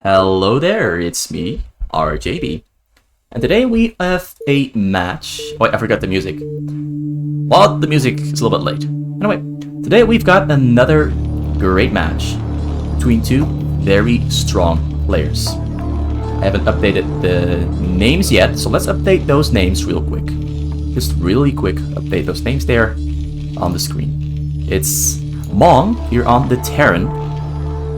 Hello there, it's me, RJB. And today we have a match. Oh, I forgot the music. Well, the music is a little bit late. Anyway, today we've got another great match between two very strong players. I haven't updated the names yet, so let's update those names real quick. Just really quick, update those names there on the screen. It's Mong here on the Terran,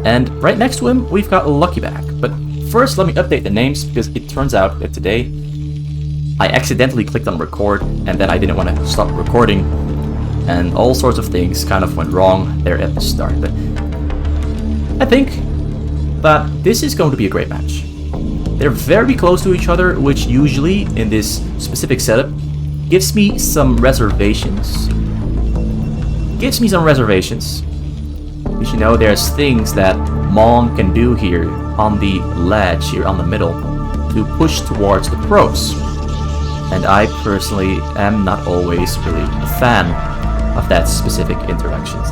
and right next to him we've got LuckyBack. But first, let me update the names because it turns out that today I accidentally clicked on record and then I didn't want to stop recording, and all sorts of things kind of went wrong there at the start. But I think that this is going to be a great match. They're very close to each other, which usually in this specific setup gives me some reservations. Because you know, there's things that Mong can do here on the ledge, here on the middle, to push towards the pros. And I personally am not always really a fan of that specific interactions.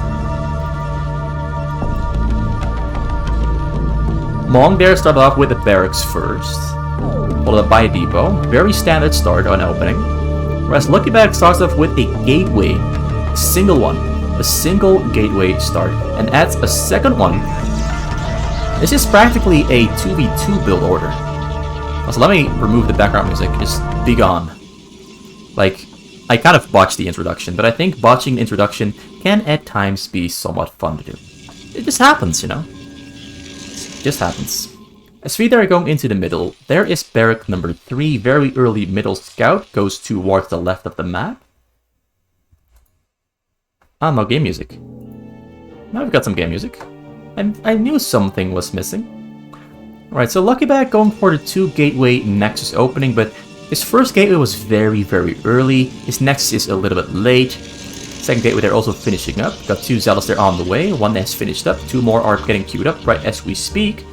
Mong there started off with the barracks first, followed up by a depot. Very standard start on opening. Whereas LuckyBack starts off with a gateway, a single one. A single gateway start, and adds a second one. This is practically a 2v2 build order. So let me remove the background music, just be gone. Like, I kind of botched the introduction, but I think botching the introduction can at times be somewhat fun to do. It just happens, you know? It just happens. As we are going into the middle, there is barrack number 3, very early middle scout, goes towards the left of the map. Ah, no game music. Now we've got some game music. And I knew something was missing. Alright, so LuckyBack going for the 2 gateway nexus opening, but his first gateway was very, very early. His nexus is a little bit late. Second gateway they're also finishing up. Got 2 zealots there on the way. 1 has finished up. 2 more are getting queued up right as we speak.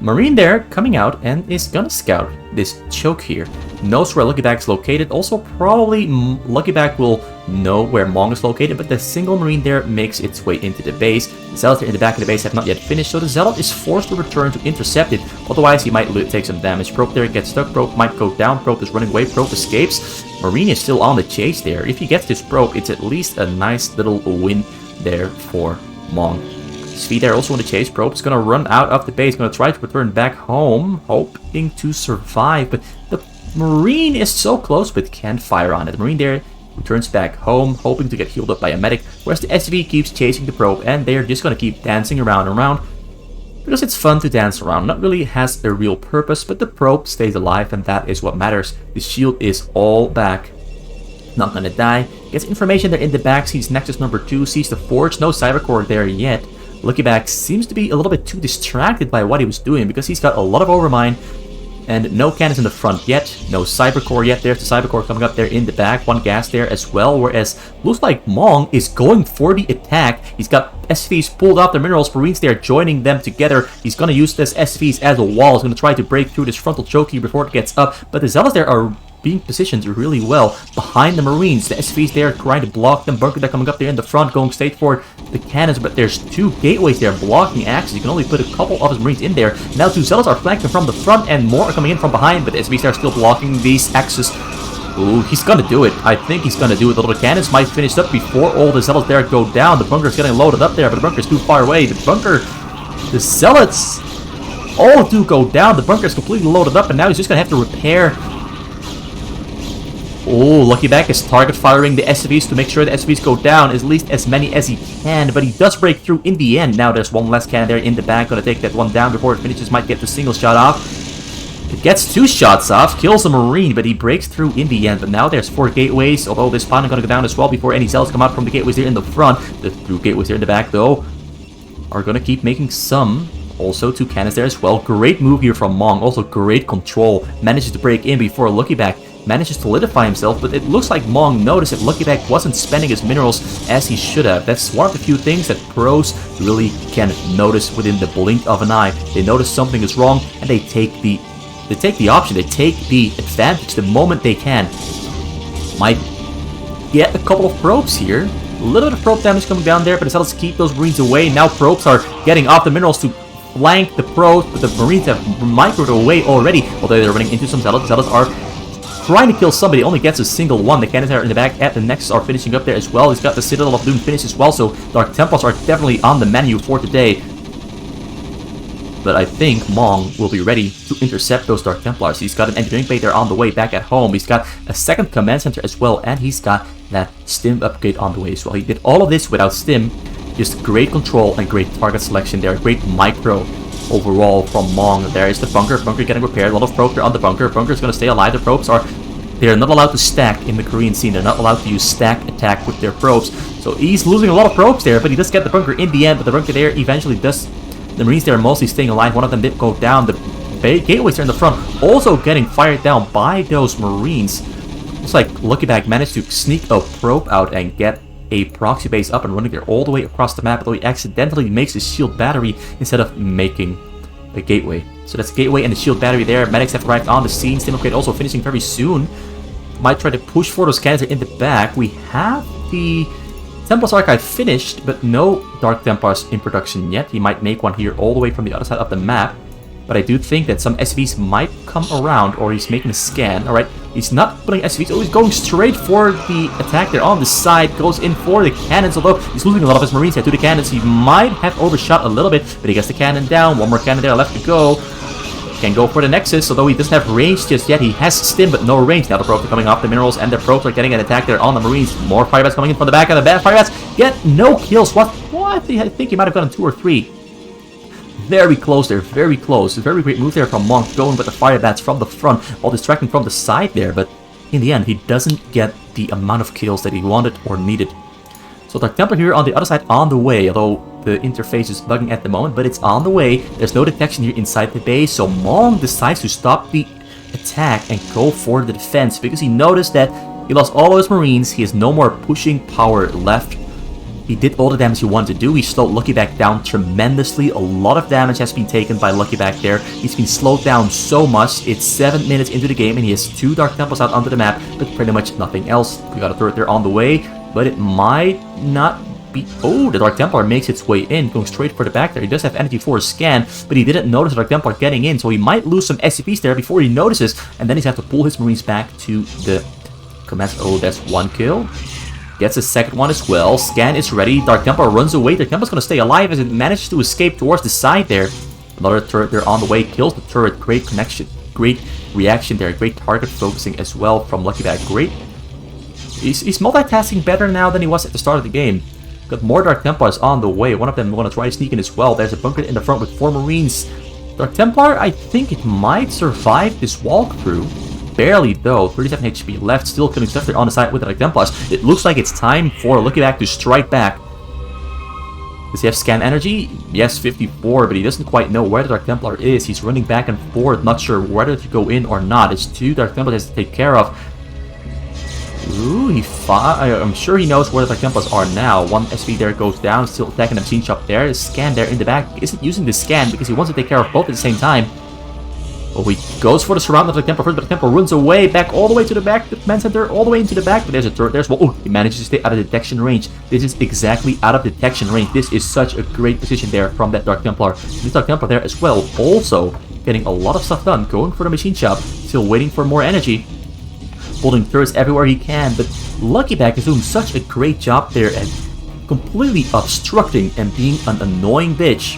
Marine there coming out and is gonna scout this choke here. Knows where LuckyBack is located. Also, probably LuckyBack will know where Mong is located, but the single Marine there makes its way into the base. The Zealots in the back of the base have not yet finished, so the Zealot is forced to return to intercept it. Otherwise, he might take some damage. Probe there gets stuck. Probe might go down. Probe is running away. Probe escapes. Marine is still on the chase there. If he gets this probe, it's at least a nice little win there for Mong. Svi there also in the chase. Probe is going to run out of the base, going to try to return back home, hoping to survive, but the Marine is so close but can't fire on it. The Marine there returns back home, hoping to get healed up by a medic, whereas the SV keeps chasing the probe, and they're just going to keep dancing around and around, because it's fun to dance around. Not really has a real purpose, but the probe stays alive, and that is what matters. The shield is all back. Not gonna die. Gets information there in the back, sees Nexus number 2, sees the Forge, no Cybercore there yet. LuckyBack seems to be a little bit too distracted by what he was doing, because he's got a lot of overmine and no cannons in the front yet, no Cybercore yet. There's the Cybercore coming up there in the back, 1 gas there as well, whereas looks like Mong is going for the attack. He's got SVs pulled off the minerals, Marines there joining them together. He's going to use this SVs as a wall. He's going to try to break through this frontal choke here before it gets up, but the Zealots there are being positioned really well behind the Marines. The SVs there trying to block them. Bunker there coming up there in the front, going straight for the cannons, but there's 2 gateways there blocking access. You can only put a couple of his Marines in there. Now 2 Zealots are flanking from the front and more are coming in from behind, but the SVs are still blocking these axes. Ooh, he's gonna do it. I think he's gonna do it. The little cannons might finish up before all the Zealots there go down. The bunker's getting loaded up there, but the bunker's too far away. The Zealots all do go down. The bunker's completely loaded up, and now he's just gonna have to repair. Oh, LuckyBack is target firing the SVs to make sure the SVs go down, at least as many as he can, but he does break through in the end. Now there's 1 less cannon there in the back, gonna take that one down before it finishes, might get the single shot off. It gets 2 shots off, kills a Marine, but he breaks through in the end. But now there's 4 gateways, although this spawn is gonna go down as well before any Zealots come out from the gateways here in the front. The 2 gateways here in the back, though, are gonna keep making some. Also 2 cannons there as well. Great move here from Mong, also great control. Manages to break in before LuckyBack manages to solidify himself, but it looks like Mong noticed that LuckyBack wasn't spending his minerals as he should have. That's one of the few things that pros really can notice within the blink of an eye. They notice something is wrong, and they take the option, they take the advantage the moment they can. Might get a couple of probes here. A little bit of probe damage coming down there, but the Zealots keep those Marines away. Now probes are getting off the minerals to flank the probes, but the Marines have microed away already. Although they're running into some Zealots. Zealots are trying to kill somebody, only gets a single one. The cannons are in the back at the Nexus are finishing up there as well. He's got the Citadel of Doom finished as well, so Dark Templars are definitely on the menu for today. But I think Mong will be ready to intercept those Dark Templars. He's got an engineering bay there on the way back at home. He's got a second command center as well, and he's got that stim upgrade on the way as well. He did all of this without stim. Just great control and great target selection there. Great micro overall from Mong. There is the bunker. Bunker getting repaired. A lot of probes are on the bunker. Bunker is going to stay alive. The probes are... They're not allowed to stack in the Korean scene. They're not allowed to use stack attack with their probes. So he's losing a lot of probes there, but he does get the bunker in the end. But the bunker there eventually does... The Marines there are mostly staying alive. One of them did go down. The gateways are in the front, also getting fired down by those Marines. Looks like LuckyBack managed to sneak a probe out and get a proxy base up and running there all the way across the map, although he accidentally makes his shield battery instead of making a gateway. So that's the gateway and the shield battery there. Medics have arrived on the scene. Stim upgrade also finishing very soon. Might try to push for those cannons in the back. We have the Templar's Archive finished, but no Dark Templars in production yet. He might make one here all the way from the other side of the map. But I do think that some SVs might come around, or he's making a scan. Alright, he's not putting SVs. Oh, he's going straight for the attack there on the side. Goes in for the cannons, although he's losing a lot of his Marines here to the cannons. He might have overshot a little bit, but he gets the cannon down. One more cannon there left to go. Can go for the Nexus, although he doesn't have range just yet. He has stim, but no range. Now the probes are coming off the minerals, and the probes are getting an attack there on the Marines. More firebats coming in from the back, and the bad firebats get no kills. What? I think he might have gotten 2 or 3. Very close there, very close. A very great move there from Mong, going with the firebats from the front while distracting from the side there, but in the end, he doesn't get the amount of kills that he wanted or needed. So Dark Templar here on the other side on the way, although the interface is bugging at the moment, but it's on the way. There's no detection here inside the base, so Mong decides to stop the attack and go for the defense because he noticed that he lost all of his Marines. He has no more pushing power left. He did all the damage he wanted to do. He slowed LuckyBack down tremendously. A lot of damage has been taken by LuckyBack there. He's been slowed down so much. It's 7 minutes into the game and he has 2 Dark Templars out onto the map, but pretty much nothing else. We got a turret there on the way, but it might not be... Oh, the Dark Templar makes its way in, going straight for the back there. He does have energy for a scan, but he didn't notice the Dark Templar getting in, so he might lose some SCPs there before he notices, and then he's have to pull his Marines back to the command. Oh, that's 1 kill. Gets a second one as well. Scan is ready. Dark Templar runs away. Dark Templar's going to stay alive as it manages to escape towards the side there. Another turret there on the way. Kills the turret. Great connection. Great reaction there. Great target focusing as well from LuckyBack. Great. He's multitasking better now than he was at the start of the game. Got more Dark Templars on the way. One of them want to try to sneak in as well. There's a bunker in the front with 4 Marines. Dark Templar, I think it might survive this walkthrough. Barely though, 37 HP left, still killing stuff there on the side with the Dark Templars. It looks like it's time for LuckyBack to strike back. Does he have scan energy? Yes, 54, but he doesn't quite know where the Dark Templar is. He's running back and forth, not sure whether to go in or not. It's 2 Dark Templars to take care of. Ooh, I'm sure he knows where the Dark Templars are now. 1 SP there goes down, still attacking the machine shop there. The scan there in the back. He isn't using the scan because he wants to take care of both at the same time. Oh, he goes for the surround of the Templar first, but the Templar runs away, back all the way to the back, the command center, all the way into the back, but there's a turret there as well. Oh, he manages to stay out of detection range. This is exactly out of detection range. This is such a great position there from that Dark Templar. This Dark Templar there as well, also getting a lot of stuff done, going for the machine shop, still waiting for more energy, holding turrets everywhere he can, but LuckyBack is doing such a great job there at completely obstructing and being an annoying bitch.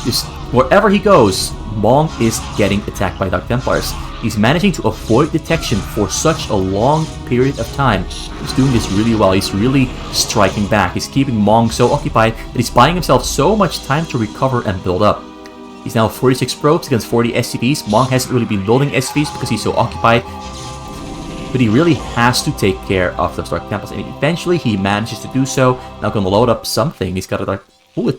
Just wherever he goes, Mong is getting attacked by Dark Templars. He's managing to avoid detection for such a long period of time. He's doing this really well. He's really striking back. He's keeping Mong so occupied that he's buying himself so much time to recover and build up. He's now 46 probes against 40 SCPs. Mong hasn't really been building SCPs because he's so occupied. But he really has to take care of those Dark Templars, and eventually he manages to do so. Now going to load up something. He's got a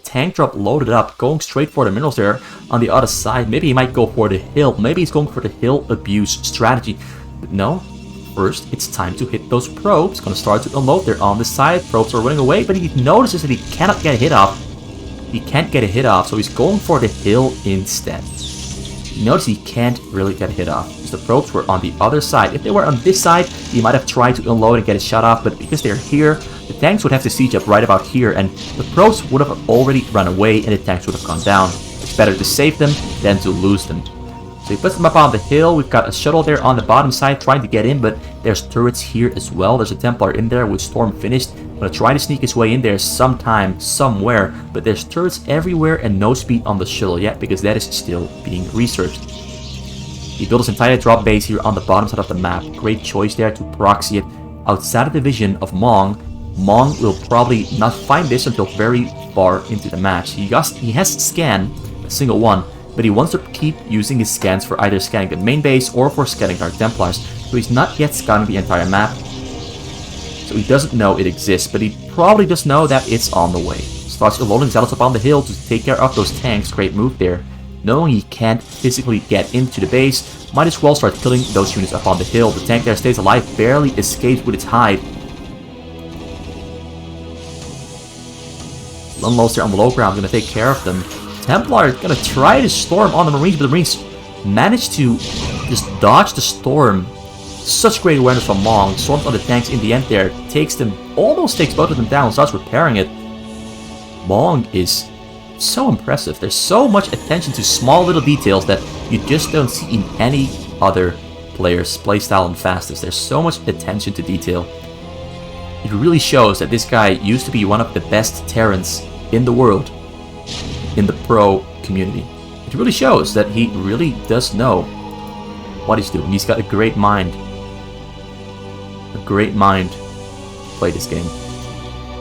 tank drop loaded up, going straight for the minerals there on the other side. Maybe he might go for the hill. Maybe he's going for the hill abuse strategy. But no, first it's time to hit those probes. Going to start to unload there on the side. Probes are running away, but he notices that he cannot get a hit off. He can't get a hit off, so he's going for the hill instead. Notice he can't really get a hit off because the probes were on the other side. If they were on this side, he might have tried to unload and get a shot off, but because they're here, the tanks would have to siege up right about here, and the probes would have already run away and the tanks would have gone down. better to save them than to lose them. So he puts them up on the hill. We've got a shuttle there on the bottom side trying to get in, but there's turrets here as well. There's a Templar in there with Storm finished. Gonna try to sneak his way in there sometime, somewhere, but there's turrets everywhere and no speed on the shuttle yet because that is still being researched. He built his entire drop base here on the bottom side of the map. Great choice there to proxy it outside of the vision of Mong. Mong will probably not find this until very far into the match. He has scanned a single one, but he wants to keep using his scans for either scanning the main base or for scanning Dark Templars, so he's not yet scanning the entire map. So he doesn't know it exists, but he probably does know that it's on the way. Starts loading zealots up on the hill to take care of those tanks. Great move there. Knowing he can't physically get into the base, might as well start killing those units up on the hill. The tank there stays alive, barely escapes with its hide. Unloads there on the low ground, gonna take care of them. Templar is gonna try to storm on the Marines, but the Marines manage to just dodge the storm. Such great awareness from Mong. Storms on the tanks in the end there. Almost takes both of them down, starts repairing it. Mong is so impressive. There's so much attention to small little details that you just don't see in any other player's playstyle and fastest. There's so much attention to detail. It really shows that this guy used to be one of the best Terrans in the world, in the pro community. It really shows that he really does know what he's doing. He's got a great mind. A great mind to play this game.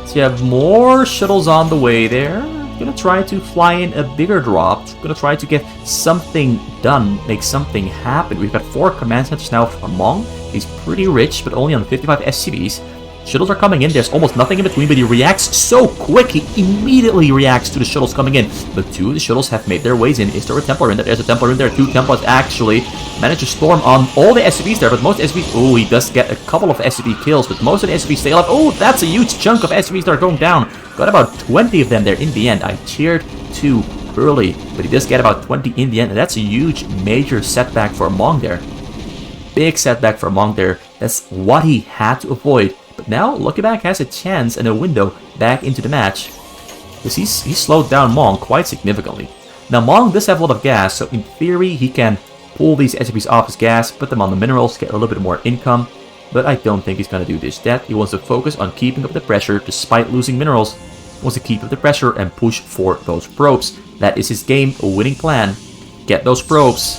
So you have more shuttles on the way there. Gonna try to fly in a bigger drop. Gonna try to get something done, make something happen. We've got 4 command centers now from Mong. He's pretty rich, but only on 55 SCVs. Shuttles are coming in. There's almost nothing in between, but he reacts so quick. He immediately reacts to the shuttles coming in. But 2 of the shuttles have made their ways in. Is there a Templar in there? There's a Templar in there. 2 Templars actually manage to storm on all the SCVs there, but most SCVs... Oh, he does get a couple of SCV kills, but most of the SCVs stay alive. Oh, that's a huge chunk of SCVs that are going down. Got about 20 of them there in the end. I cheered too early, but he does get about 20 in the end, and that's a huge, major setback for Mong there. Big setback for Mong there. That's what he had to avoid. But now, LuckyBack has a chance and a window back into the match. Because he slowed down Mong quite significantly. Now, Mong does have a lot of gas, so in theory, he can pull these SCVs off his gas, put them on the minerals, get a little bit more income. But I don't think he's going to do this. He wants to focus on keeping up the pressure despite losing minerals. He wants to keep up the pressure and push for those probes. That is his game-winning plan. Get those probes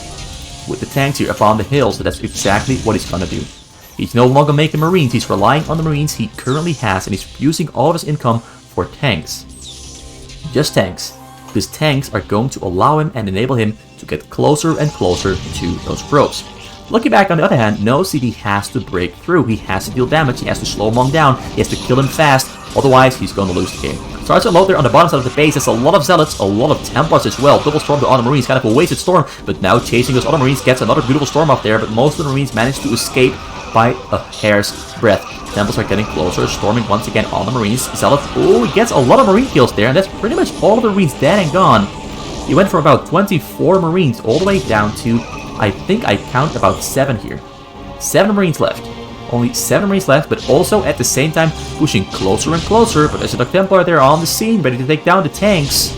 with the tanks here up on the hill, so that's exactly what he's going to do. He's no longer making Marines, he's relying on the Marines he currently has, and he's using all of his income for tanks. Just tanks. Because tanks are going to allow him and enable him to get closer and closer to those probes. LuckyBack, on the other hand, knows that he has to break through. He has to deal damage, he has to slow Mong down, he has to kill him fast, otherwise he's going to lose the game. Starts to load there on the bottom side of the base. There's a lot of Zealots, a lot of Templars as well. Double Storm to all the Marines, kind of a wasted storm, but now chasing those other Marines gets another beautiful storm up there, but most of the Marines manage to escape by a hair's breadth. Templars are getting closer, storming once again on the Marines. Zealot, oh, he gets a lot of Marine kills there, and that's pretty much all of the Marines dead and gone. He went from about 24 Marines all the way down to, I think I count about 7 here. 7 Marines left. Only 7 Marines left, but also at the same time pushing closer and closer. But there's a Templar there on the scene, ready to take down the tanks.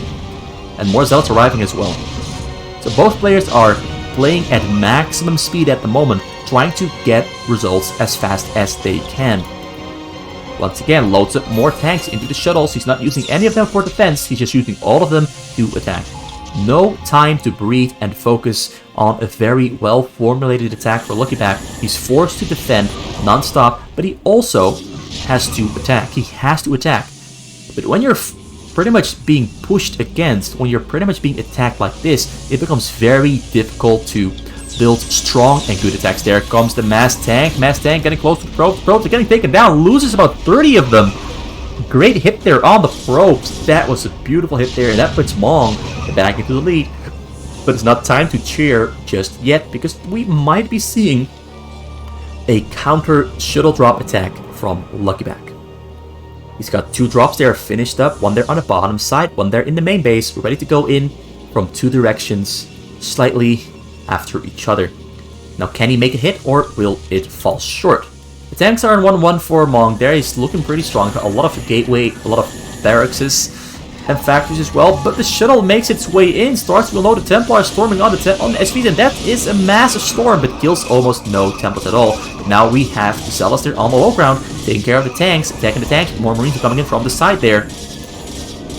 And more Zealots arriving as well. So both players are playing at maximum speed at the moment, trying to get results as fast as they can. Once again, loads up more tanks into the shuttles. He's not using any of them for defense, he's just using all of them to attack. No time to breathe and focus on a very well-formulated attack for LuckyBack. He's forced to defend non-stop, but he also has to attack. He has to attack. But when you're pretty much being pushed against, when you're pretty much being attacked like this, it becomes very difficult to build strong and good attacks. There comes the mass tank. Mass tank getting close to the probes. Probes are getting taken down. Loses about 30 of them. Great hit there on the probes. That was a beautiful hit there, and that puts Mong back into the lead. But it's not time to cheer just yet, because we might be seeing a counter shuttle drop attack from LuckyBack. He's got 2 drops there finished up, one there on the bottom side, one there in the main base, ready to go in from 2 directions, slightly after each other. Now, can he make a hit, or will it fall short? The tanks are in 1-1 for Mong there. He's looking pretty strong. Got a lot of gateway, a lot of barracks. and factories as well, but the shuttle makes its way in, starts to unload the Templars storming on the SVs, and that is a massive storm, but kills almost no Templars at all. But now we have the Zealots there on the low ground, taking care of the tanks, attacking the tanks, more Marines are coming in from the side there.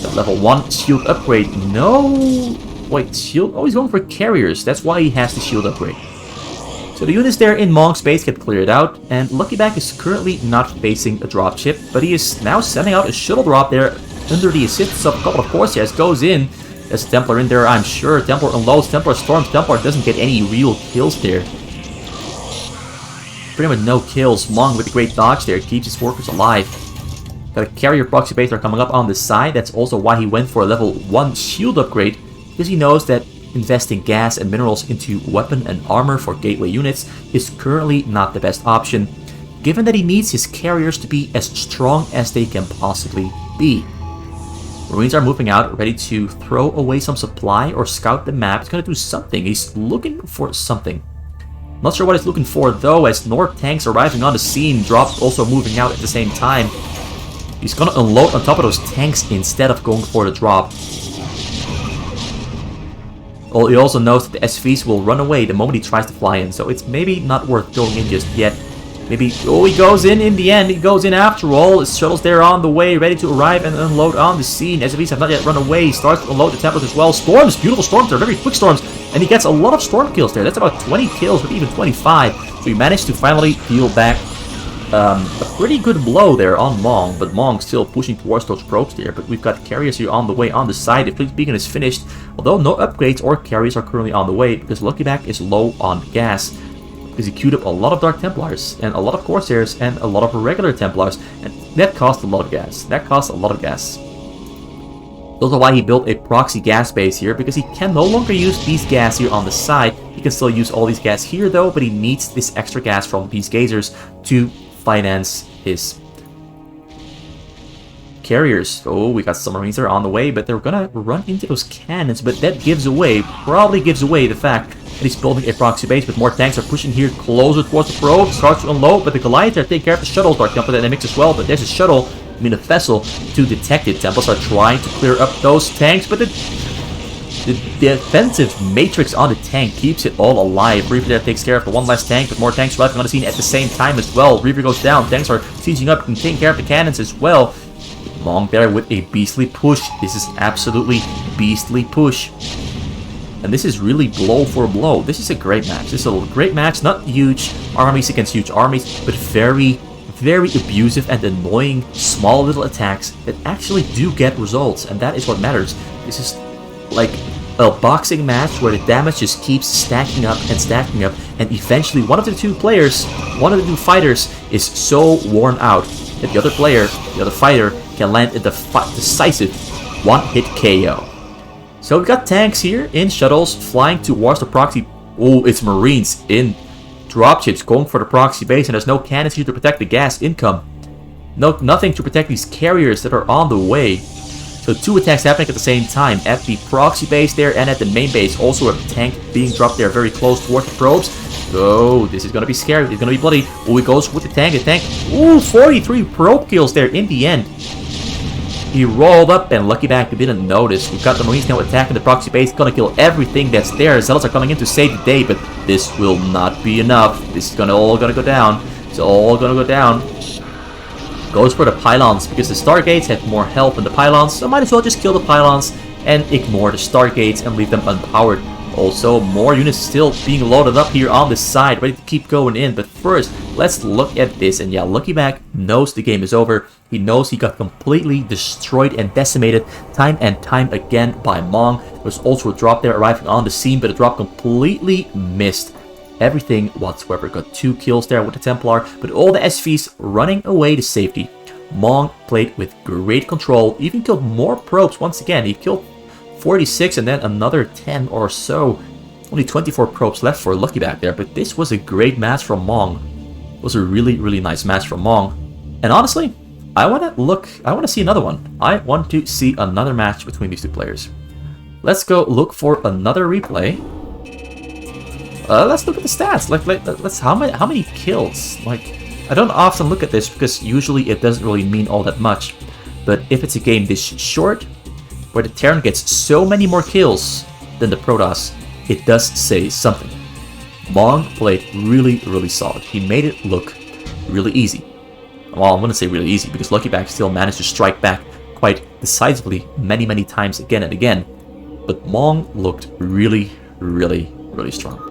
The level 1 shield upgrade, no... Wait, shield? Oh, he's going for carriers, that's why he has the shield upgrade. So the units there in Mong's base get cleared out, and LuckyBack is currently not facing a dropship, but he is now sending out a shuttle drop there under the assistance of a couple of Corsairs. Goes in, there's a Templar in there, I'm sure. Templar unloads, Templar storms, Templar doesn't get any real kills there. Pretty much no kills. Mong with a great dodge there keeps his workers alive. Got a carrier proxy base are coming up on the side, that's also why he went for a level 1 shield upgrade, because he knows that investing gas and minerals into weapon and armor for gateway units is currently not the best option, given that he needs his carriers to be as strong as they can possibly be. Marines are moving out, ready to throw away some supply or scout the map. He's going to do something. He's looking for something. Not sure what he's looking for though, as North tanks arriving on the scene, drops also moving out at the same time. He's going to unload on top of those tanks instead of going for the drop. Well, he also knows that the SVs will run away the moment he tries to fly in, so it's maybe not worth going in just yet. Maybe, oh, he goes in the end, he goes in after all. His shuttle's there on the way, ready to arrive and unload on the scene. SVs have not yet run away, he starts to unload the Templars as well. Storms, beautiful storms, they're very quick storms, and he gets a lot of storm kills there. That's about 20 kills, or even 25. So he managed to finally deal back a pretty good blow there on Mong, but Mong's still pushing towards those probes there. But we've got carriers here on the way on the side. The fleet beacon is finished, although no upgrades or carriers are currently on the way, because LuckyBack is low on gas, because he queued up a lot of Dark Templars, and a lot of Corsairs, and a lot of regular Templars, and that cost a lot of gas. That cost a lot of gas. Also why he built a proxy gas base here, because he can no longer use these gas here on the side. He can still use all these gas here though, but he needs this extra gas from these gazers to finance his carriers. Oh, we got some Marines there on the way, but they're gonna run into those cannons, but that probably gives away the fact that he's building a proxy base, but more tanks are pushing here closer towards the probe, starts to unload, but the Goliaths are taking care of the shuttles. Dark Templar dynamics as well, but there's a shuttle, I mean a vessel, to detect it. Templars are trying to clear up those tanks, but the defensive matrix on the tank keeps it all alive. Reaver there takes care of the one last tank, but more tanks arriving on the scene at the same time as well. Reaver goes down, tanks are sieging up and taking care of the cannons as well. Mong there with a beastly push. This is absolutely beastly push. And this is really blow for blow. This is a great match. This is a great match. Not huge armies against huge armies, but very, very abusive and annoying small little attacks that actually do get results. And that is what matters. This is like a boxing match where the damage just keeps stacking up, and eventually one of the two players, one of the two fighters, is so worn out that the other player, the other fighter, can land a decisive one-hit KO. So we've got tanks here in shuttles flying towards the proxy. Oh, it's Marines in dropships going for the proxy base, and there's no cannons here to protect the gas income. Nothing to protect these carriers that are on the way. So two attacks happening at the same time, at the proxy base there and at the main base. Also a tank being dropped there very close towards the probes. Oh, this is going to be scary. It's going to be bloody. Oh, he goes with the tank. Ooh, 43 probe kills there in the end. He rolled up and LuckyBack didn't notice. We've got the Marines now attacking the proxy base. Going to kill everything that's there. Zealots are coming in to save the day, but this will not be enough. This is all going to go down. It's all going to go down. Goes for the pylons, because the Stargates have more health than the pylons, so might as well just kill the pylons and ignore the Stargates and leave them unpowered. Also, more units still being loaded up here on this side, ready to keep going in. But first, let's look at this. And yeah, LuckyBack knows the game is over. He knows he got completely destroyed and decimated time and time again by Mong. There's also a drop there arriving on the scene, but the drop completely missed everything whatsoever. Got 2 kills there with the Templar, but all the SVs running away to safety. Mong played with great control, even killed more probes once again. He killed 46 and then another 10 or so. Only 24 probes left for LuckyBack there, but this was a great match from Mong. It was a really, really nice match from Mong. And honestly, I want to see another one. I want to see another match between these two players. Let's go look for another replay. Let's look at the stats. Let's how many kills? I don't often look at this because usually it doesn't really mean all that much. But if it's a game this short, where the Terran gets so many more kills than the Protoss, it does say something. Mong played really, really solid. He made it look really easy. Well, I'm going to say really easy because LuckyBack still managed to strike back quite decisively many, many times again and again. But Mong looked really, really, really strong.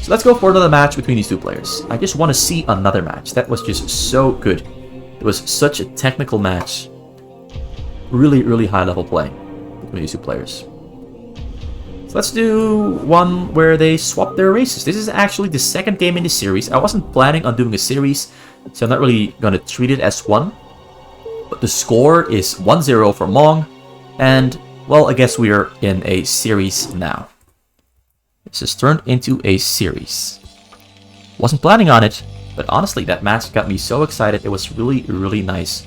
So let's go for another match between these two players. I just want to see another match. That was just so good. It was such a technical match. Really, really high level play between these two players. So let's do one where they swap their races. This is actually the second game in the series. I wasn't planning on doing a series, so I'm not really going to treat it as one. But the score is 1-0 for Mong. And, well, I guess we are in a series now. This has turned into a series. Wasn't planning on it, but honestly, that match got me so excited. It was really, really nice.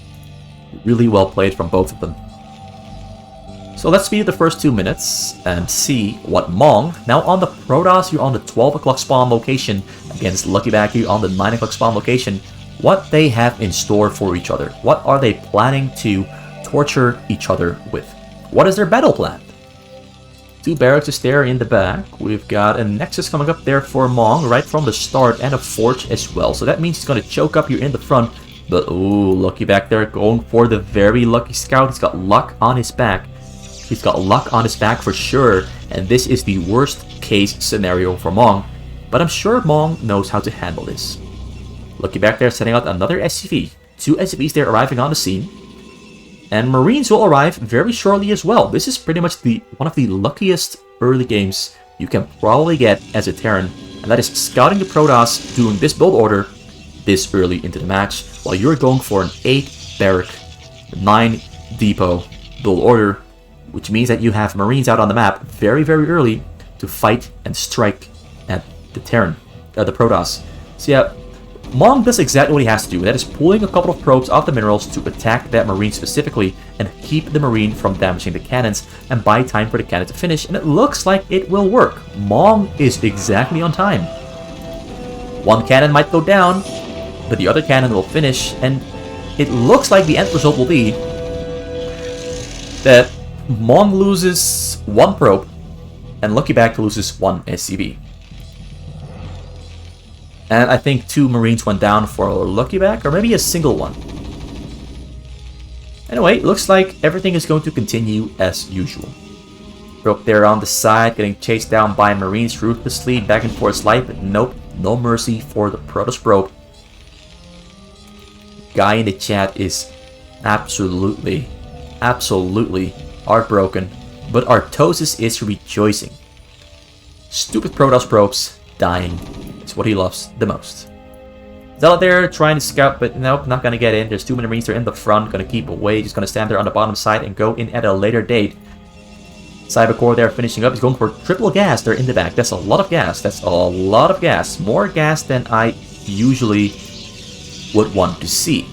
Really well played from both of them. So let's speed the first 2 minutes and see what Mong, now on the Protoss, you're on the 12 o'clock spawn location, against LuckyBack here on the 9 o'clock spawn location, what they have in store for each other. What are they planning to torture each other with? What is their battle plan? 2 barracks there in the back. We've got a Nexus coming up there for Mong right from the start, and a Forge as well. So that means he's going to choke up here in the front. But, ooh, LuckyBack there going for the very lucky scout. He's got luck on his back. He's got luck on his back for sure. And this is the worst case scenario for Mong. But I'm sure Mong knows how to handle this. LuckyBack there setting out another SCV. 2 SCVs there arriving on the scene. And Marines will arrive very shortly as well. This is pretty much one of the luckiest early games you can probably get as a Terran. And that is scouting the Protoss, doing this build order this early into the match, while you're going for an 8 barrack, 9 depot build order, which means that you have Marines out on the map very, very early to fight and strike at the Terran, the Protoss. So yeah, Mong does exactly what he has to do. That is pulling a couple of probes off the minerals to attack that Marine specifically and keep the Marine from damaging the cannons and buy time for the cannon to finish. And it looks like it will work. Mong is exactly on time. One cannon might go down, but the other cannon will finish. And it looks like the end result will be that Mong loses 1 probe and LuckyBack loses 1 SCV. And I think 2 Marines went down for LuckyBack, or maybe a single one. Anyway, looks like everything is going to continue as usual. Probe there on the side, getting chased down by Marines ruthlessly, back and forth slide, but nope, no mercy for the Protoss probe. Guy in the chat is absolutely heartbroken, but Artosis is rejoicing. Stupid Protoss probes dying. It's what he loves the most. Zealot there trying to scout, but nope, not gonna get in. There's 2 Marines there in the front, gonna keep away. Just gonna stand there on the bottom side and go in at a later date. Cybercore there finishing up. He's going for triple gas there in the back. That's a lot of gas. That's a lot of gas. More gas than I usually would want to see.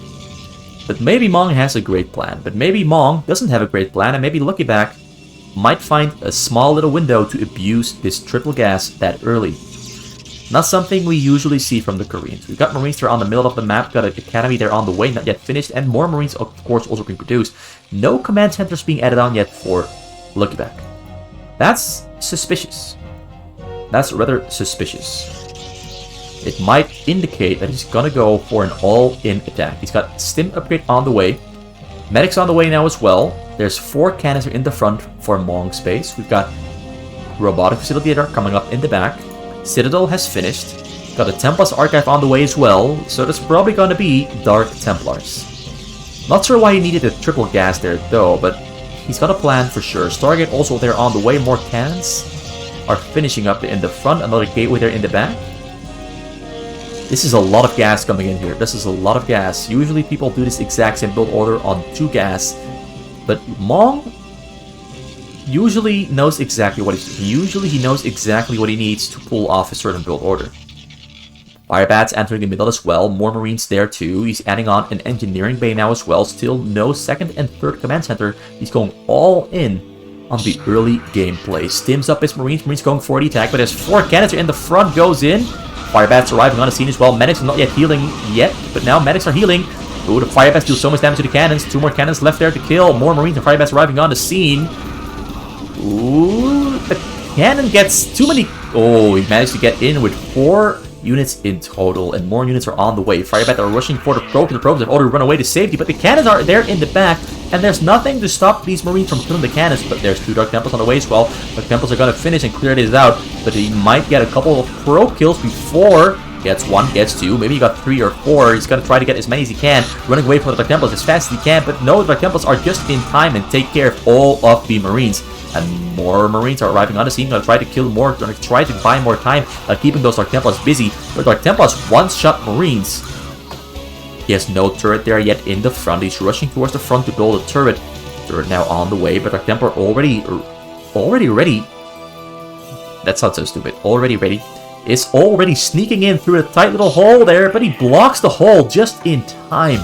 But maybe Mong has a great plan. But maybe Mong doesn't have a great plan, and maybe LuckyBack might find a small little window to abuse this triple gas that early. Not something we usually see from the Koreans. We've got Marines there on the middle of the map, got an academy there on the way, not yet finished, and more Marines, of course, also being produced. No command centers being added on yet for LuckyBack. That's suspicious. That's rather suspicious. It might indicate that he's gonna go for an all-in attack. He's got Stim upgrade on the way. Medics on the way now as well. There's 4 cannons in the front for Mong space. We've got Robotic Facilitator coming up in the back. Citadel has finished. Got a Templars Archive on the way as well, so there's probably gonna be Dark Templars. Not sure why he needed a triple gas there though, but he's got a plan for sure. Stargate also there on the way. More cannons are finishing up in the front. Another gateway there in the back. This is a lot of gas coming in here. This is a lot of gas. Usually people do this exact same build order on 2 gas, but Mong usually knows exactly what he knows exactly what he needs to pull off a certain build order. Firebats entering the middle as well. More Marines there too. He's adding on an engineering bay now as well. Still no 2nd and 3rd command center. He's going all in on the early gameplay. Stims up his Marines. Marines going for the attack, but there's 4 cannons in the front. Goes in. Firebats arriving on the scene as well. Medics are not yet healing yet, but now medics are healing. Ooh, the fire bats do so much damage to the cannons. 2 more cannons left there to kill. More marines and fire bats arriving on the scene. Ooh, the cannon gets too many. Oh, he managed to get in with 4 units in total, and more units are on the way. Fire bats are rushing for the probe. The probes have already run away to safety, but the cannons are there in the back, and there's nothing to stop these marines from killing the cannons. But there's 2 Dark Templars on the way as well. Dark Templars are going to finish and clear this out, but he might get a couple of probe kills before. Gets 1, gets 2, maybe he got 3 or 4. He's going to try to get as many as he can, running away from the Dark Templars as fast as he can, but no, the Dark Templars are just in time and take care of all of the marines. And more marines are arriving on the scene, going to try to kill more, going to try to buy more time, keeping those Dark Templars busy. But Dark Templars one-shot marines. He has no turret there yet in the front. He's rushing towards the front to build a turret. Turret now on the way, but Dark Templar already ready. That sounds so stupid. Already ready. Is already sneaking in through a tight little hole there, but he blocks the hole just in time.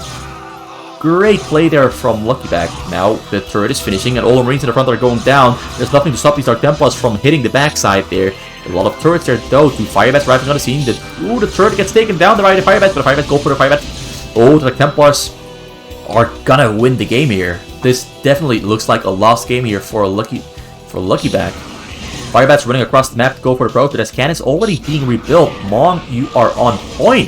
Great play there from LuckyBack. Now the turret is finishing and all the marines in the front are going down. There's nothing to stop these Dark Templars from hitting the backside there. A lot of turrets there though. 2 fire bats arriving on the scene. The turret gets taken down by the fire bats, but the fire bats go for the fire bats. Oh, the Dark Templars are gonna win the game here. This definitely looks like a lost game here for LuckyBack. Fire bats running across the map to go for the probe, but as cannons already being rebuilt. Mong, you are on point.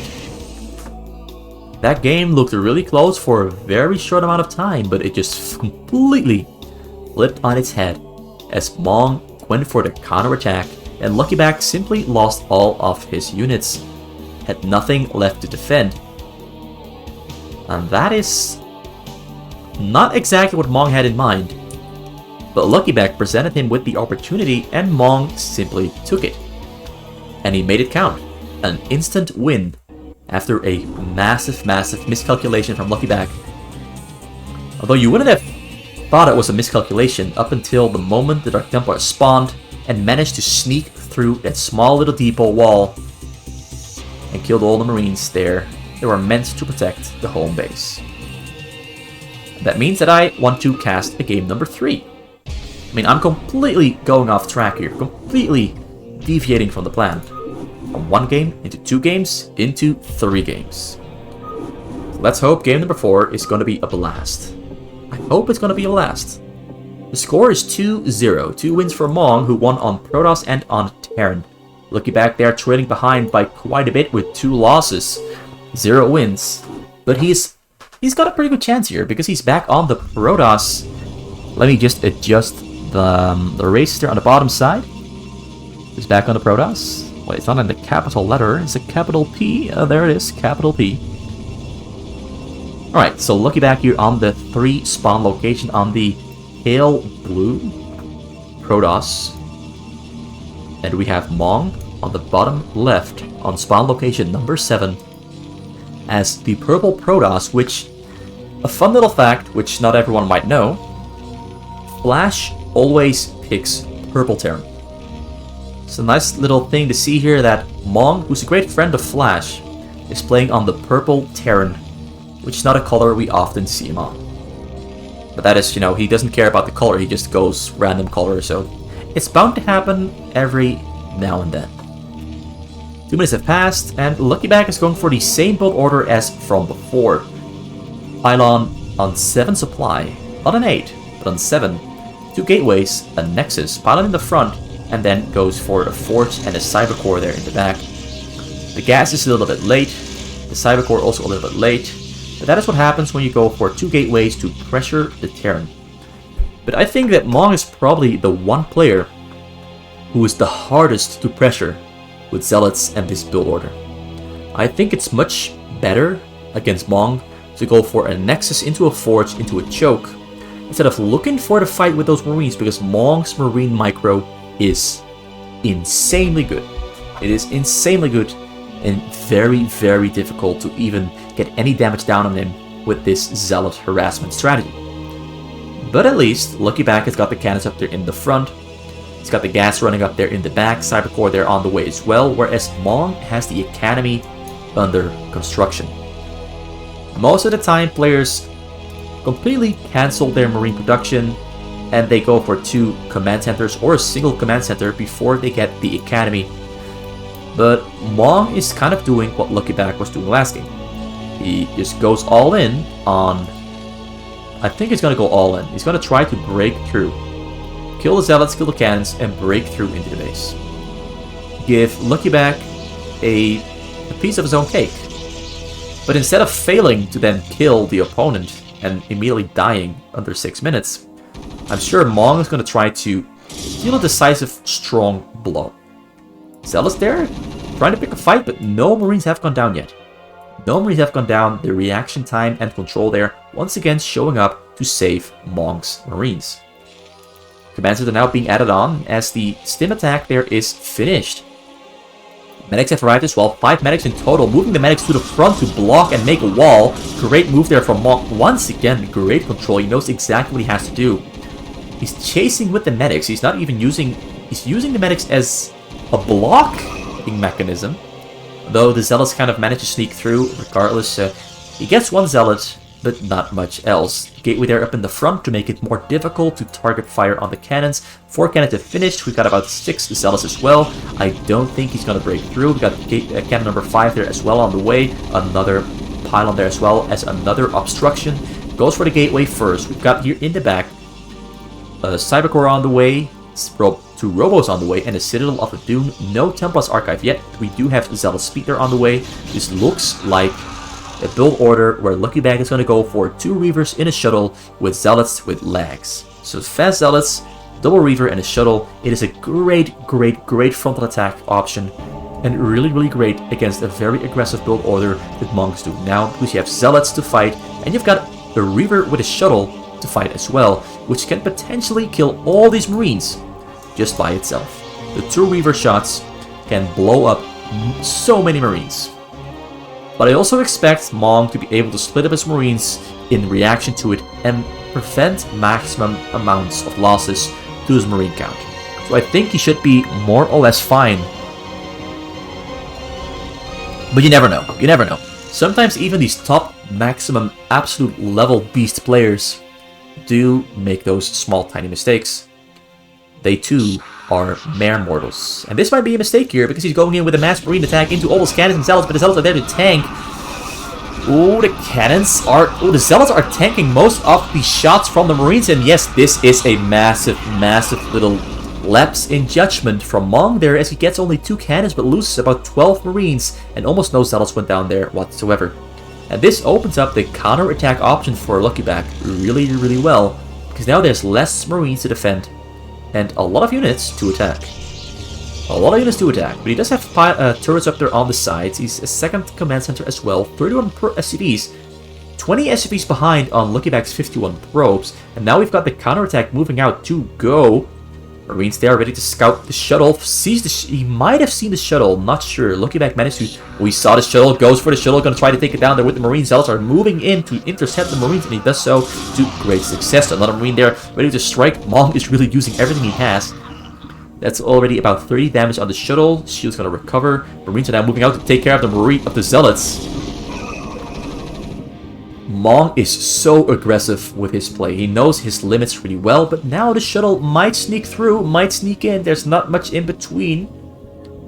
That game looked really close for a very short amount of time, but it just completely flipped on its head as Mong went for the counterattack, and LuckyBack simply lost all of his units. Had nothing left to defend. And that is not exactly what Mong had in mind. But LuckyBack presented him with the opportunity, and Mong simply took it. And he made it count. An instant win after a massive miscalculation from LuckyBack. Although you wouldn't have thought it was a miscalculation up until the moment the Dark Templar spawned and managed to sneak through that small little depot wall and killed all the marines there. They were meant to protect the home base. That means that I want to cast a game number 3. I mean, I'm completely going off track here, completely deviating from the plan. From 1 game into 2 games into 3 games. Let's hope game number 4 is going to be a blast. I hope it's going to be a blast. The score is 2-0. 2 wins for Mong, who won on Protoss and on Terran. LuckyBack there trailing behind by quite a bit with 2 losses. 0 wins. But he's got a pretty good chance here because he's back on the Protoss. Let me just adjust the races there on the bottom side. He's back on the Protoss. Well, it's not in the capital letter, it's a capital P. There it is, capital P. Alright, so LuckyBack here on the 3 spawn location on the pale blue Protoss. And we have Mong on the bottom left on spawn location number 7 as the purple Protoss, which, a fun little fact, which not everyone might know, Flash always picks purple Terran. It's a nice little thing to see here that Mong, who's a great friend of Flash, is playing on the purple Terran, which is not a color we often see him on. But that is, he doesn't care about the color, he just goes random color, so it's bound to happen every now and then. 2 minutes have passed, and LuckyBack is going for the same build order as from before. Pylon on 7 supply, not an 8, but on 7. 2 gateways, a nexus, pylon in the front, and then goes for a forge and a cyber core there in the back. The gas is a little bit late, the cyber core also a little bit late, but that is what happens when you go for 2 gateways to pressure the Terran. But I think that Mong is probably the one player who is the hardest to pressure with Zealots and this build order. I think it's much better against Mong to go for a nexus into a forge into a choke instead of looking for the fight with those marines, because Mong's marine micro is insanely good. It is insanely good and very, very difficult to even get any damage down on him with this Zealot harassment strategy. But at least LuckyBack has got the cannons up there in the front. He's got the gas running up there in the back, Cybercore there on the way as well, whereas Mong has the academy under construction. Most of the time, players completely cancel their marine production and they go for 2 command centers or a single command center before they get the academy. But Mong is kind of doing what LuckyBack was doing last game. He just goes all in on... I think he's going to go all in. He's going to try to break through. Kill the zealots, kill the cannons, and break through into the base. Give LuckyBack a piece of his own cake. But instead of failing to then kill the opponent and immediately dying under 6 minutes, I'm sure Mong is going to try to deal a decisive, strong blow. Zealots there, trying to pick a fight, but no Marines have gone down yet. No Marines have gone down. The reaction time and control there, once again showing up to save Mong's Marines. Commanders are now being added on as the stim attack there is finished. Medics have arrived as well, 5 medics in total, moving the medics to the front to block and make a wall. Great move there from Mong. Once again, great control. He knows exactly what he has to do. He's chasing with the medics. He's not even using... He's using the medics as a blocking mechanism. Though the zealots kind of manage to sneak through regardless. He gets 1 zealot, but not much else. Gateway there up in the front to make it more difficult to target fire on the cannons. 4 cannons have finished. We've got about 6 zealots as well. I don't think he's going to break through. We've got cannon number 5 there as well on the way. Another pylon there as well as another obstruction. Goes for the gateway first. We've got here in the back a Cybercore on the way. 2 Robos on the way, and a Citadel of the Dune. No Templar's Archive yet. We do have Zealot Speeder on the way. This looks like a build order where LuckyBack is going to go for 2 Reavers in a shuttle with Zealots with lags. So fast Zealots, double Reaver, and a shuttle. It is a great frontal attack option, and really great against a very aggressive build order that Monks do now, because you have Zealots to fight, and you've got a Reaver with a shuttle to fight as well, which can potentially kill all these Marines just by itself. The 2 Reaver shots can blow up so many Marines. But I also expect Mong to be able to split up his Marines in reaction to it and prevent maximum amounts of losses to his Marine count. So I think he should be more or less fine. But you never know. You never know. Sometimes even these top maximum absolute level beast players do make those small tiny mistakes. They too are mere mortals. And this might be a mistake here because he's going in with a mass marine attack into all those cannons and zealots, but the zealots are there to tank. Oh, the cannons are... Oh, the zealots are tanking most of the shots from the marines, and yes, this is a massive little lapse in judgment from Mong there, as he gets only 2 cannons but loses about 12 marines, and almost no zealots went down there whatsoever. And this opens up the counter-attack option for LuckyBack really well, because now there's less marines to defend and a lot of units to attack. But he does have turrets up there on the sides. He's a second command center as well, 31 SCVs, 20 SCVs behind on LuckyBack's 51 probes, and now we've got the counterattack moving out to go. Marines there ready to scout the shuttle. He might have seen the shuttle, not sure. LuckyBack managed to... We saw the shuttle, goes for the shuttle, gonna try to take it down there with the Marines. Zealots are moving in to intercept the Marines, and he does so to great success. Another Marine there ready to strike. Mong is really using everything he has. That's already about 30 damage on the shuttle. Shield's gonna recover. Marines are now moving out to take care of the Zealots. Mong is so aggressive with his play. He knows his limits really well, but now the shuttle might sneak through, might sneak in. There's not much in between,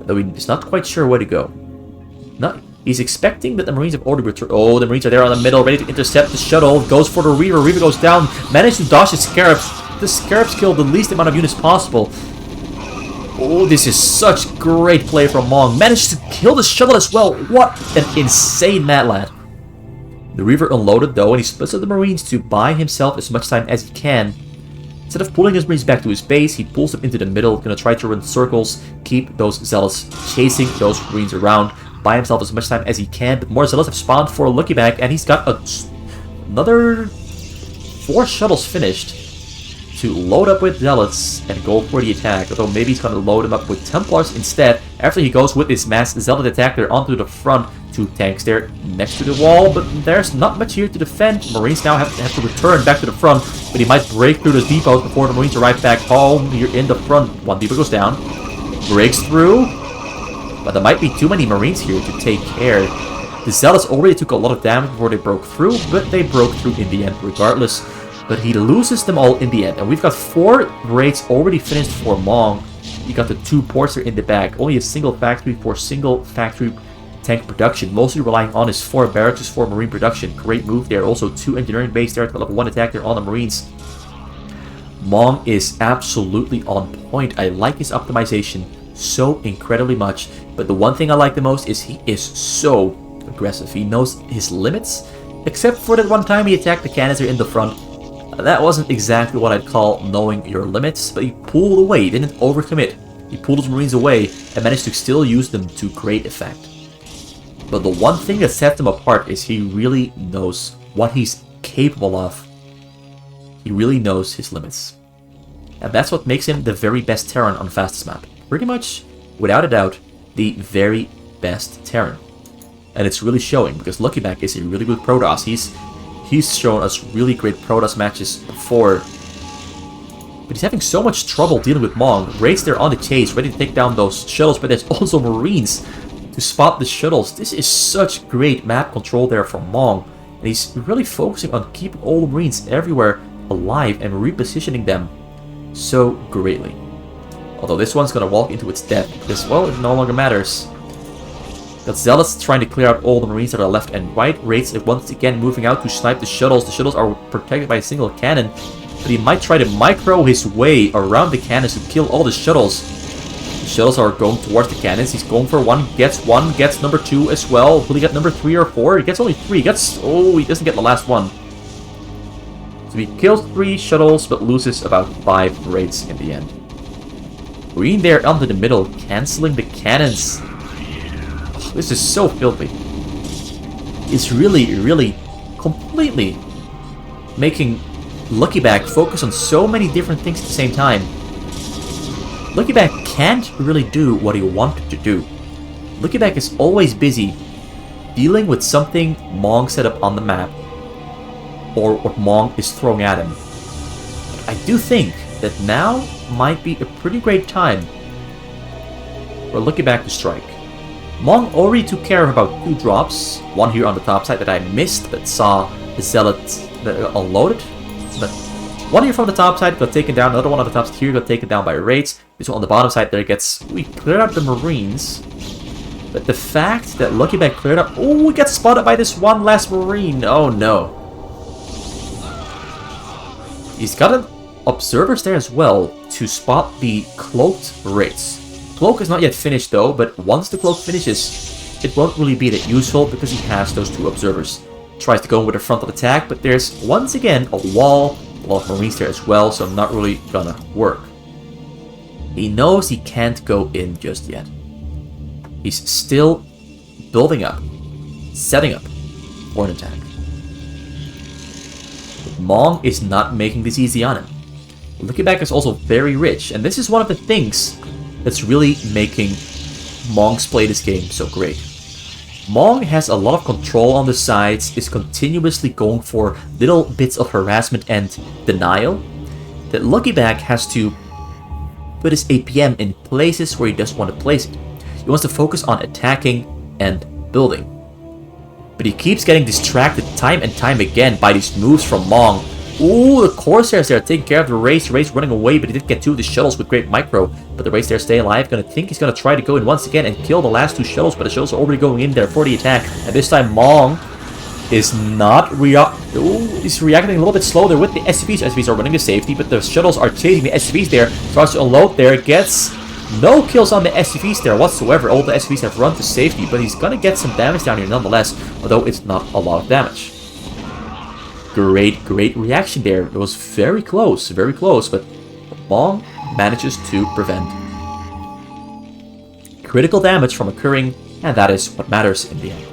though he's not quite sure where to go. He's expecting that the Marines have already returned. Oh, the Marines are there on the middle, ready to intercept the shuttle. Goes for the Reaver. Reaver goes down. Managed to dodge the Scarabs. The Scarabs kill the least amount of units possible. Oh, this is such great play from Mong. Managed to kill the shuttle as well. What an insane mad lad. The Reaver unloaded though, and he splits up the Marines to buy himself as much time as he can. Instead of pulling his Marines back to his base, he pulls them into the middle, gonna try to run circles, keep those Zealots chasing those Marines around, buy himself as much time as he can, but more Zealots have spawned for LuckyBack, and he's got another 4 shuttles finished to load up with Zealots and go for the attack, although maybe he's gonna load them up with Templars instead, after he goes with his mass Zealot attack there onto the front. 2 tanks there next to the wall, but there's not much here to defend. Marines now have to return back to the front, but he might break through those depots before the Marines arrive back home. Here in the front, 1 depot goes down, breaks through, but there might be too many Marines here to take care. The Zealots already took a lot of damage before they broke through, but they broke through in the end regardless. But he loses them all in the end, and we've got 4 raids already finished for Mong. You got the 2 ports are in the back, only a single factory for single factory tank production, mostly relying on his 4 barracks, his 4 marine production. Great move there. Also 2 engineering base there to level 1 attack there on the marines. Mong is absolutely on point. I like his optimization so incredibly much. But the one thing I like the most is he is so aggressive. He knows his limits, except for that one time he attacked the cannons in the front. That wasn't exactly what I'd call knowing your limits, but he pulled away, he didn't overcommit. He pulled his marines away and managed to still use them to great effect. But the one thing that sets him apart is he really knows what he's capable of. He really knows his limits. And that's what makes him the very best Terran on fastest map. Pretty much, without a doubt, the very best Terran. And it's really showing, because LuckyBack is a really good Protoss. He's shown us really great Protoss matches before. But he's having so much trouble dealing with Mong. Raids there on the chase, ready to take down those shuttles, but there's also Marines to spot the shuttles. This is such great map control there from Mong. And he's really focusing on keeping all the Marines everywhere alive and repositioning them so greatly. Although this one's gonna walk into its death, because, well, it no longer matters. Got Zealots trying to clear out all the Marines that are left and right. Raids once again moving out to snipe the shuttles. The shuttles are protected by a single cannon, but he might try to micro his way around the cannons to kill all the shuttles. The shuttles are going towards the cannons. He's going for one, gets number 2 as well. Will he get number 3 or 4? He gets only 3. He doesn't get the last one. So he kills 3 shuttles, but loses about 5 raids in the end. Green there onto the middle, canceling the cannons. This is so filthy. It's really completely making LuckyBack focus on so many different things at the same time. LuckyBack can't really do what he wanted to do. LuckyBack is always busy dealing with something Mong set up on the map, or what Mong is throwing at him. I do think that now might be a pretty great time for LuckyBack to strike. Mong already took care of about 2 drops. One here on the top side that I missed, but saw the Zealots unloaded. But one here from the top side got taken down. Another one on the top side here got taken down by raids. This one on the bottom side there we cleared out the Marines. But the fact that LuckyBack cleared up... Oh, we got spotted by this one last Marine. Oh no. He's got observers there as well to spot the cloaked raids. Cloak is not yet finished though, but once the cloak finishes, it won't really be that useful because he has those 2 observers. Tries to go in with a frontal attack, but there's once again a wall of Marines there as well, so not really gonna work. He knows he can't go in just yet. He's still building up, setting up for an attack. But Mong is not making this easy on him. LuckyBack is also very rich, and this is one of the things that's really making Mong's play this game so great. Mong has a lot of control on the sides, is continuously going for little bits of harassment and denial, that LuckyBack has to put his APM in places where he doesn't want to place it. He wants to focus on attacking and building. But he keeps getting distracted time and time again by these moves from Mong. Ooh, the Corsairs there taking care of the Race. Race running away, but he did get 2 of the shuttles with great micro. But the Race there stay alive. Gonna think he's gonna try to go in once again and kill the last 2 shuttles, but the shuttles are already going in there for the attack. And this time Mong is not he's reacting a little bit slow there with the SCVs. SCVs are running to safety, but the shuttles are chasing the SCVs there. Starts to unload there, gets no kills on the SCVs there whatsoever. All the SCVs have run to safety, but he's gonna get some damage down here nonetheless, although it's not a lot of damage. Great reaction there. It was very close, but Mong manages to prevent critical damage from occurring, and that is what matters in the end.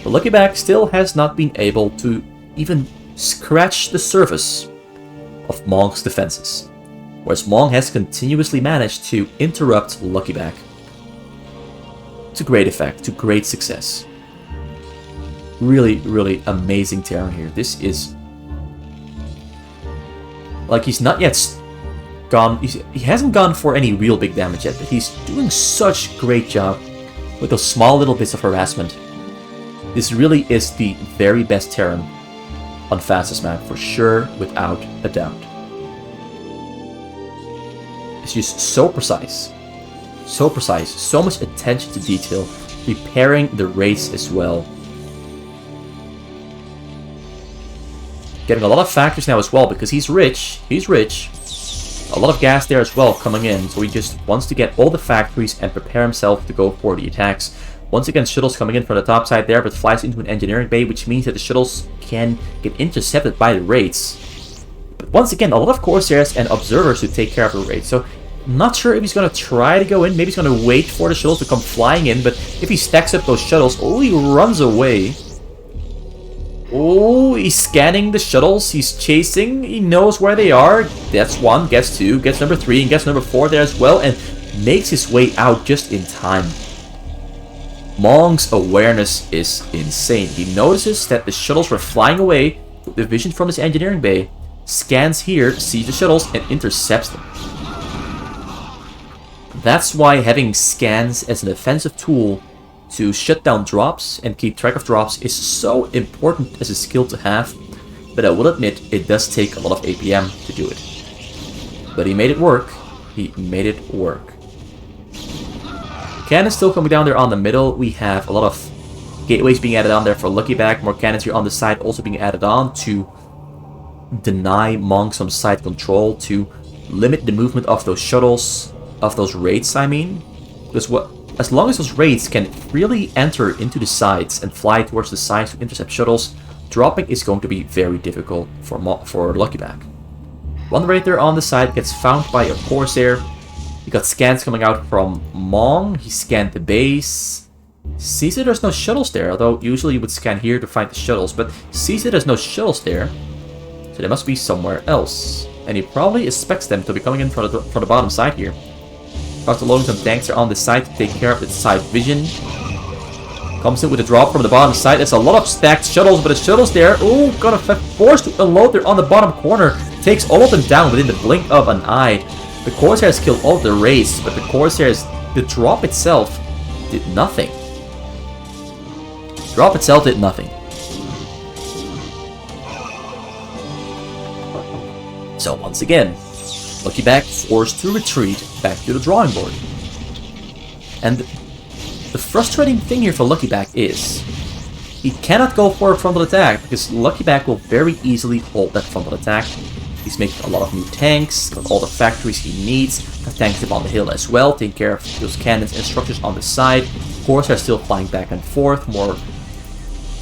But LuckyBack still has not been able to even scratch the surface of Mong's defenses, whereas Mong has continuously managed to interrupt LuckyBack to great effect, to great success. Really amazing Terran here. This is like he's not yet gone. He hasn't gone for any real big damage yet, but he's doing such great job with those small little bits of harassment. This really is the very best Terran on fastest map for sure, without a doubt. It's just so precise, so much attention to detail, repairing the race as well. Getting a lot of factories now as well, because he's rich. He's rich. A lot of gas there as well coming in, so he just wants to get all the factories and prepare himself to go for the attacks. Once again, shuttles coming in from the top side there, but flies into an engineering bay, which means that the shuttles can get intercepted by the raids. But once again, a lot of Corsairs and observers to take care of the raids, so I'm not sure if he's going to try to go in. Maybe he's going to wait for the shuttles to come flying in, but if he stacks up those shuttles, oh, he runs away. Oh, he's scanning the shuttles, he's chasing, he knows where they are. Gets one, gets two, gets number 3, and gets number 4 there as well, and makes his way out just in time. Mong's awareness is insane. He notices that the shuttles were flying away with the vision from his engineering bay, scans here, sees the shuttles, and intercepts them. That's why having scans as an offensive tool to shut down drops and keep track of drops is so important as a skill to have, but I will admit it does take a lot of APM to do it. But he made it work. He made it work. Cannons still coming down there on the middle. We have a lot of gateways being added on there for LuckyBack. More cannons here on the side also being added on to deny Mong some side control, to limit the movement of those shuttles, of those raids I mean. Because as long as those raids can freely enter into the sides and fly towards the sides to intercept shuttles, dropping is going to be very difficult for LuckyBack. One raid there on the side gets found by a Corsair. You got scans coming out from Mong. He scanned the base. Sees that there's no shuttles there, although usually you would scan here to find the shuttles, but sees that there's no shuttles there, so they must be somewhere else. And he probably expects them to be coming in from the bottom side here. After loading some tanks are on the side to take care of its side vision. Comes in with a drop from the bottom side. There's a lot of stacked shuttles, but the shuttles there, oh, gonna forced to unload there on the bottom corner. Takes all of them down within the blink of an eye. The Corsairs killed all of the raids, but the Corsairs, the drop itself did nothing. Drop itself did nothing. So once again, LuckyBack forced to retreat back to the drawing board. And the frustrating thing here for LuckyBack is he cannot go for a frontal attack because LuckyBack will very easily hold that frontal attack. He's making a lot of new tanks, got all the factories he needs, got tanks up on the hill as well, taking care of those cannons and structures on the side. Corsairs still flying back and forth, more...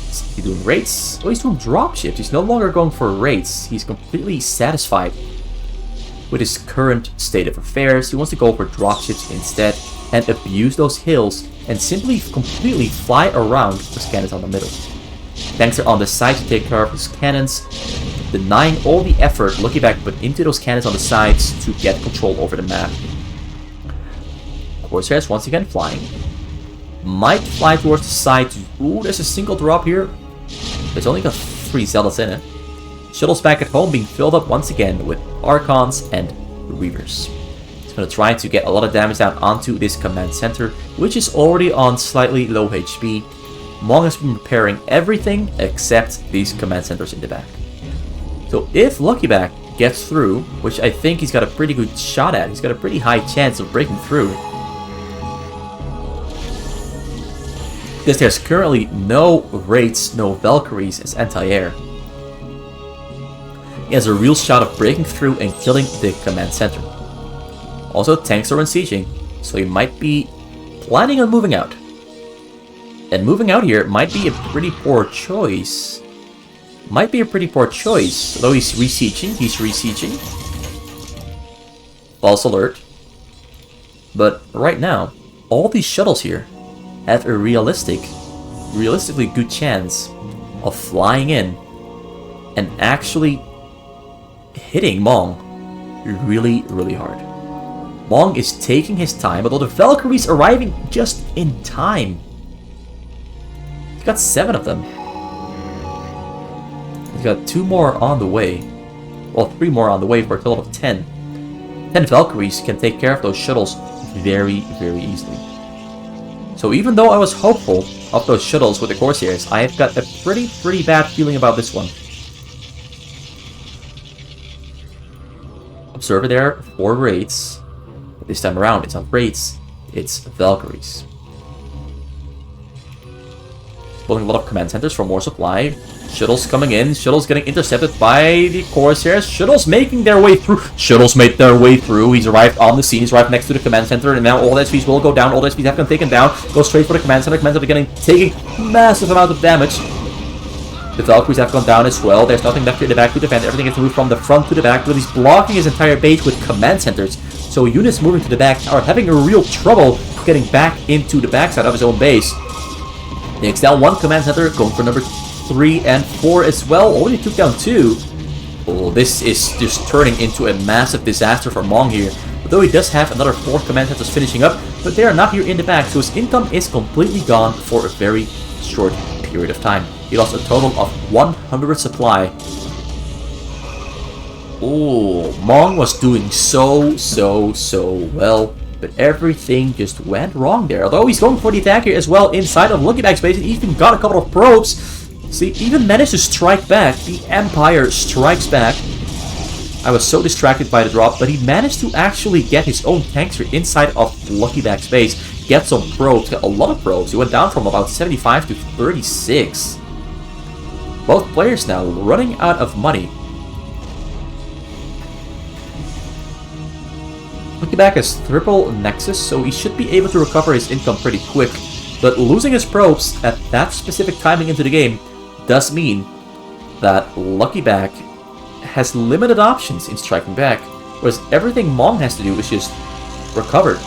Is he doing raids? Oh, he's doing dropships. He's no longer going for raids. He's completely satisfied with his current state of affairs. He wants to go for dropships instead and abuse those hills and simply completely fly around with cannons on the middle. Tanks are on the side to take care of his cannons, denying all the effort LuckyBack put into those cannons on the sides to get control over the map. Corsairs once again flying. Might fly towards the side. Ooh, there's a single drop here. There's only got 3 zealots in it. Shuttles back at home being filled up once again with Archons and Reavers. It's going to try to get a lot of damage down onto this command center, which is already on slightly low HP. Mong has been repairing everything except these command centers in the back. So if LuckyBack gets through, which I think he's got a pretty good shot at, he's got a pretty high chance of breaking through. Because there's currently no Wraiths, no Valkyries as anti-air. He has a real shot of breaking through and killing the command center. Also, tanks are unsieging, so he might be planning on moving out. And moving out here might be a pretty poor choice. Might be a pretty poor choice. Although he's resieging, False alert. But right now, all these shuttles here have a realistically good chance of flying in and actually hitting Mong really, really hard. Mong is taking his time, although the Valkyries arriving just in time. He's got 7 of them. He's got 2 more on the way. Well, 3 more on the way for a total of 10. 10 Valkyries can take care of those shuttles very, very easily. So even though I was hopeful of those shuttles with the Corsairs, I've got a pretty bad feeling about this one. Observer there for raids. But this time around, it's not raids, it's Valkyries. Building a lot of command centers for more supply. Shuttles coming in. Shuttles getting intercepted by the Corsairs. Shuttles making their way through. Shuttles made their way through. He's arrived on the scene. He's arrived next to the command center. And now all the SVs will go down. All the SVs have been taken down. Go straight for the command center. Command center taking massive amount of damage. The Valkyries have gone down as well. There's nothing left in the back to defend. Everything is moved from the front to the back. But he's blocking his entire base with command centers. So units moving to the back are having a real trouble getting back into the backside of his own base. The XL 1 command center going for number 3 and 4 as well. Only took down 2. Oh, this is just turning into a massive disaster for Mong here. Although he does have another 4 command centers finishing up, but they are not here in the back, so his income is completely gone for a very short period of time. He lost a total of 100 supply. Oh, Mong was doing so well. But everything just went wrong there. Although he's going for the attack here as well inside of LuckyBack's base. He even got a couple of probes. See, even managed to strike back. The Empire strikes back. I was so distracted by the drop, but he managed to actually get his own tanks here inside of LuckyBack's base. Get some probes, got a lot of probes. He went down from about 75 to 36. Both players now running out of money. LuckyBack has triple Nexus, so he should be able to recover his income pretty quick. But losing his probes at that specific timing into the game does mean that LuckyBack has limited options in striking back, whereas everything Mong has to do is just recover.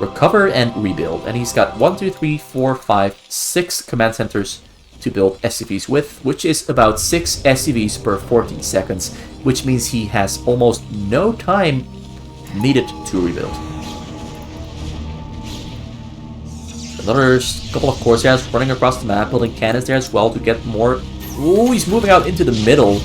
Recover and rebuild. And he's got 1, 2, 3, 4, 5, 6 command centers to build SCVs with, which is about 6 SCVs per 14 seconds, which means he has almost no time needed to rebuild. Another couple of Corsairs running across the map, building cannons there as well to get more. Ooh, he's moving out into the middle.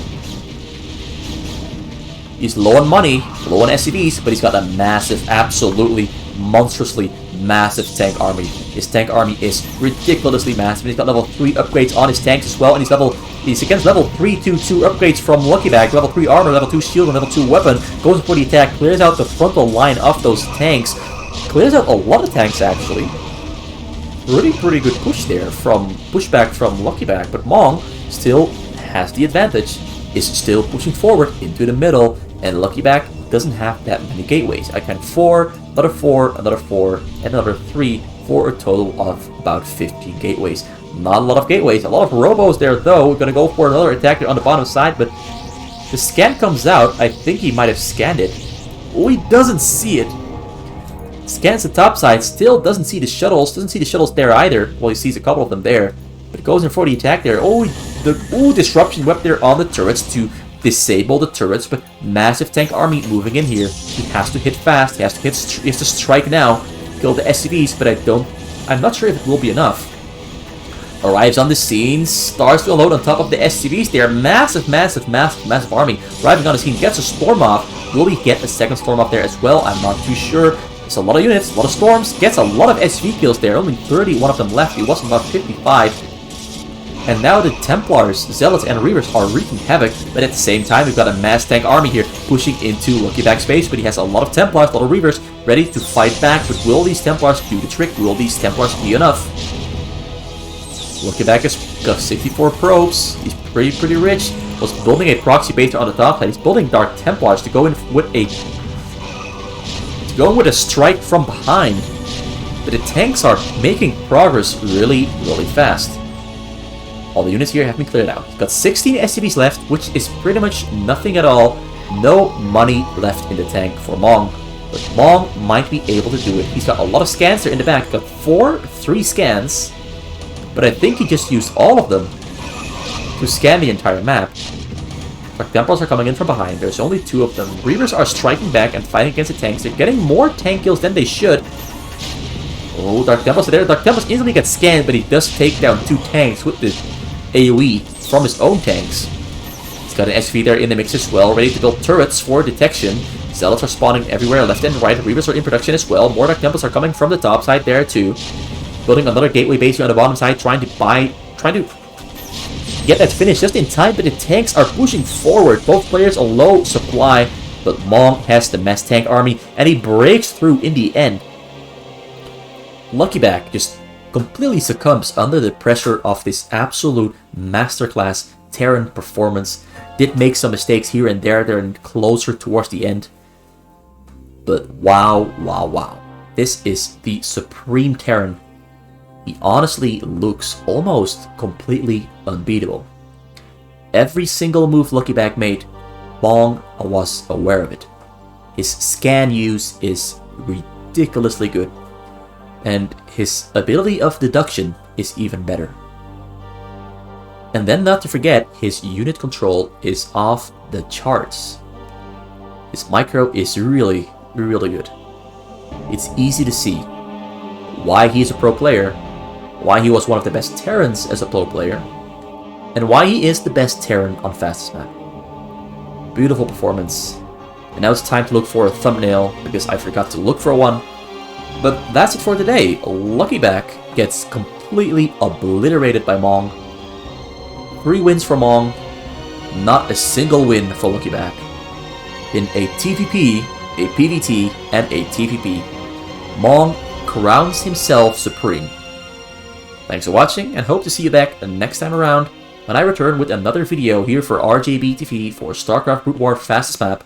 He's low on money, low on SCVs, but he's got a massive, absolutely monstrously massive tank army. His tank army is ridiculously massive. He's got level 3 upgrades on his tanks as well, and he's against level 3 2 upgrades from LuckyBack. Level 3 armor, level 2 shield, and level 2 weapon. Goes for the attack, clears out the frontal line of those tanks. Clears out a lot of tanks actually. Pretty good pushback from LuckyBack, but Mong still has the advantage. Is still pushing forward into the middle, and LuckyBack doesn't have that many gateways. I count 4, another 4, another 4, and another 3 for a total of about 15 gateways. Not a lot of gateways. A lot of robos there though. We're gonna go for another attack on the bottom side, but the scan comes out. I think he might have scanned it. Oh, he doesn't see it. Scans the top side, still doesn't see the shuttles. Doesn't see the shuttles there either. Well, he sees a couple of them there, but goes in for the attack there. Oh, the disruption whip there on the turrets to disable the turrets, but massive tank army moving in here. He has to hit fast. He has to strike now. Kill the SCVs, but I'm not sure if it will be enough. Arrives on the scene, starts to unload on top of the SCVs. They are massive army. Arriving on the scene, gets a storm off. Will he get a second storm off there as well? I'm not too sure. It's a lot of units, a lot of storms. Gets a lot of SV kills there. Only 31 of them left. He was about 55. And now the Templars, Zealots, and Reavers are wreaking havoc. But at the same time, we've got a mass tank army here pushing into LuckyBack's space. But he has a lot of Templars, a lot of Reavers ready to fight back. But will these Templars do the trick? Will these Templars be enough? LuckyBack has got 64 probes. He's pretty rich. Was building a proxy base on the top side. He's building Dark Templars to go in with a strike from behind. But the tanks are making progress really fast. All the units here have been cleared out. He's got 16 SCVs left, which is pretty much nothing at all. No money left in the tank for Mong. But Mong might be able to do it. He's got a lot of scans there in the back. He's got 3 scans. But I think he just used all of them to scan the entire map. Dark Templars are coming in from behind. There's only 2 of them. Reavers are striking back and fighting against the tanks. They're getting more tank kills than they should. Oh, Dark Templars are there. Dark Templars instantly get scanned, but he does take down 2 tanks with the AoE from his own tanks. He's got an SV there in the mix as well, ready to build turrets for detection. Zealots are spawning everywhere, left and right. Reavers are in production as well. More Dark Templars are coming from the top side there too. Building another gateway base here on the bottom side, trying to get that finished just in time, but the tanks are pushing forward. Both players on low supply, but Mong has the mass tank army, and he breaks through in the end. LuckyBack just completely succumbs under the pressure of this absolute masterclass Terran performance. Did make some mistakes here and there, they're closer towards the end. But wow, wow, wow. This is the supreme Terran. He honestly looks almost completely unbeatable. Every single move LuckyBack made, Mong was aware of it. His scan use is ridiculously good, and his ability of deduction is even better. And then not to forget, his unit control is off the charts. His micro is really, really good. It's easy to see why he's a pro player, why he was one of the best Terrans as a pro player, and why he is the best Terran on fastest map. Beautiful performance. And now it's time to look for a thumbnail, because I forgot to look for one. But that's it for today. LuckyBack gets completely obliterated by Mong. 3 wins for Mong, not a single win for LuckyBack. In a TVP, a PvT, and a TPP, Mong crowns himself supreme. Thanks for watching, and hope to see you back next time around when I return with another video here for RJBTV for Starcraft Brood War Fastest Map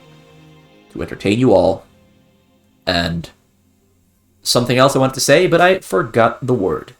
to entertain you all. And something else I wanted to say, but I forgot the word.